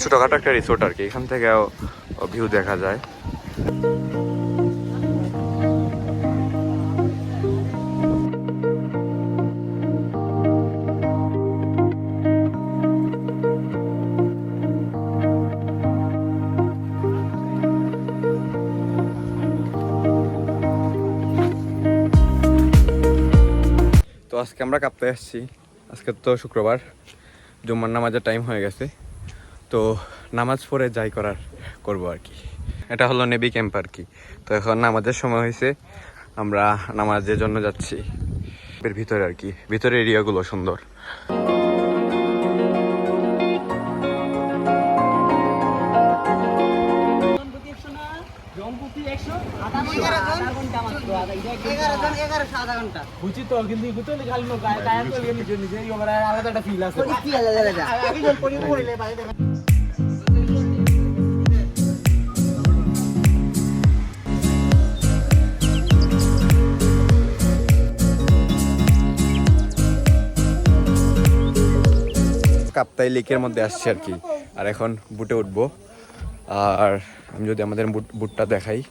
ছোটখাটো একটা রিসোর্ট আর কি, এখান থেকেও ভিউ দেখা যায়। তো আজকে আমরা কাপ্তাই আসছি। আজকে তো শুক্রবার, জুম্মার নামাজের টাইম হয়ে গেছে। তো নামাজ পড়ে যাই করার করবো আর কি। এটা হলো নেভি ক্যাম্প আর কি। তো এখন নামাজের সময় হয়েছে, আমরা নামাজের জন্য যাচ্ছি এর ভিতরে আর কি। ভিতরের এরিয়াগুলো সুন্দর। বুঝছি তো, কিন্তু খালি নিজে নিজে আলাদা একটা ফিল আছে। কাপ্তাই লেকের মধ্যে আসছি আর কি। আর এখন বুটে উঠবো। আর আমি যদি আমাদের বুটটা দেখাই,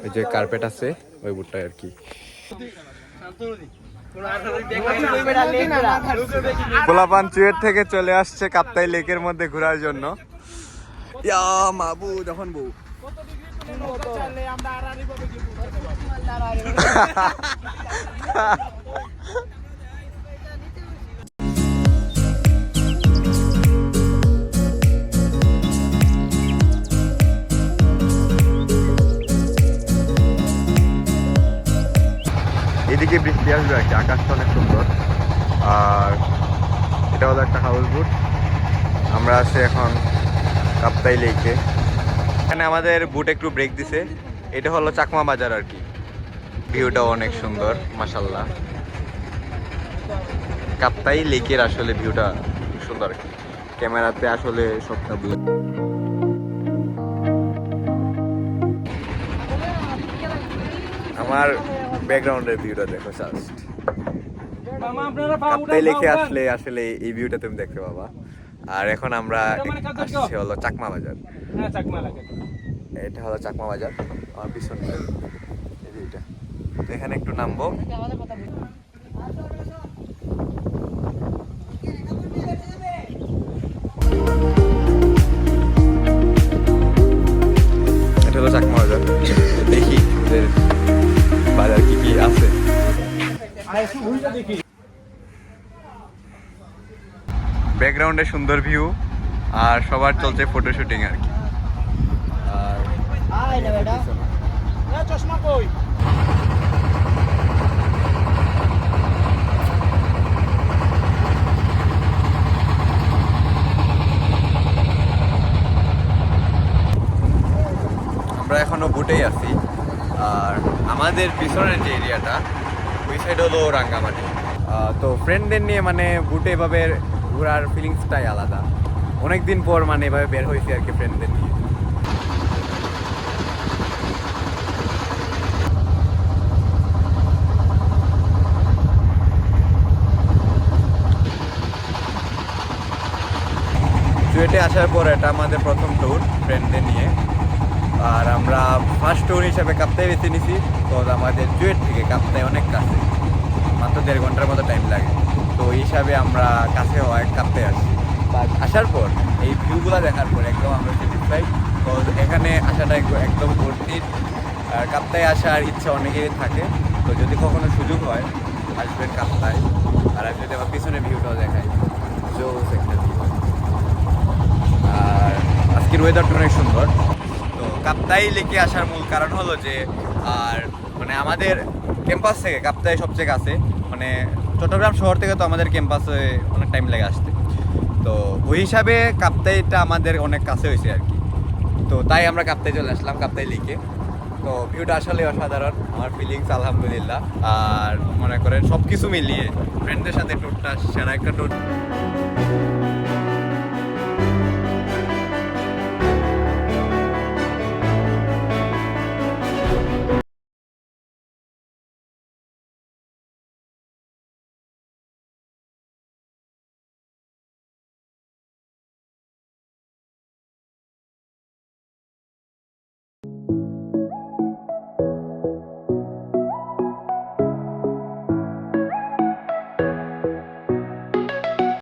ওই যে কার্পেট আছে ওই বুটটাই আর কি। পোলাপান চুয়েট থেকে চলে আসছে কাপ্তাই লেকের মধ্যে ঘোরার জন্য। ইয়া মাবু যখন বউ এদিকে বৃষ্টি আসবে আর কি। আকাশটা অনেক সুন্দর। আর এটা হলো একটা হাউস বোট। আমরা আছি এখন কাপ্তাই লেকে। এখানে আমাদের বুট একটু ব্রেক দিছে। এটা হলো চাকমা বাজার আর কি। ভিউটাও অনেক সুন্দর মাশাআল্লাহ। কাপ্তাই লেকের আসলে ভিউটা সুন্দর আর কি। ক্যামেরাতে আসলে সবটা আমার ব্যাকগ্রাউন্ডের ভিউটা দেখো জাস্ট। কাপ্তাই লেকে আসলে আসলে এই ভিউটা তুমি দেখতে পাবা। আর এখন আমরা আসছি হলো চাকমা বাজার। এটা হলো চাকমা বাজার। আমার পিছনে এটা। তো এখানে একটু নামবো। এটা হলো চাকমা বাজার। দেখি বাজার কি কি আছে। ব্যাকগ্রাউন্ডে সুন্দর ভিউ আর সবার চলছে ফটো শুটিং আর কি। আমরা এখনো বুটেই আছি। আর আমাদের পিছনের যে এরিয়াটা ওই সাইড হলো রাঙ্গামাটি। তো ফ্রেন্ডদের নিয়ে মানে বুটে এভাবে ঘোরার ফিলিংসটাই আলাদা। অনেকদিন পর মানে এভাবে বের হয়েছি আর কি ফ্রেন্ডদের নিয়ে। চুয়েটে আসার পর এটা আমাদের প্রথম ট্যুর ফ্রেন্ডদের নিয়ে। আর আমরা ফার্স্ট ট্যুর হিসাবে কাপ্তাই বেছে নিছি। তো আমাদের চুয়েট থেকে কাপ্তাই অনেক কাছে, মাত্র 1.5 ঘন্টার মতো টাইম লাগে। তো এই হিসাবে আমরা কাছে হয় কাপ্তাই আসছি। আসার পর এই ভিউগুলো দেখার পর একদম আমরা স্যাটিসফাইড। তো এখানে আসাটা একদম ভর্তি। আর কাপ্তাই আসার ইচ্ছা অনেকেরই থাকে। তো যদি কখনো সুযোগ হয় আসবেন কাপ্তাই। আর আমি যদি আমার পিছনে ভিউটাও দেখাই, জোস একটা ভিউ। আর আজকের ওয়েদারটা অনেক সুন্দর। তো কাপ্তাই লেকে আসার মূল কারণ হলো যে আর মানে আমাদের ক্যাম্পাস থেকে কাপ্তাই সবচেয়ে কাছে। মানে চট্টগ্রাম শহর থেকে তো আমাদের ক্যাম্পাসে অনেক টাইম লাগে আসতে। তো ওই হিসাবে কাপ্তাইটা আমাদের অনেক কাছে হয়েছে আর কি। তো তাই আমরা কাপ্তাই চলে আসলাম, কাপ্তাই লেকে। তো ভিউটা আসলে অসাধারণ, আমার ফিলিংস আলহামদুলিল্লাহ। আর মনে করেন সব কিছু মিলিয়ে ফ্রেন্ডদের সাথে ট্যুরটা সেরা একটা ট্যুর।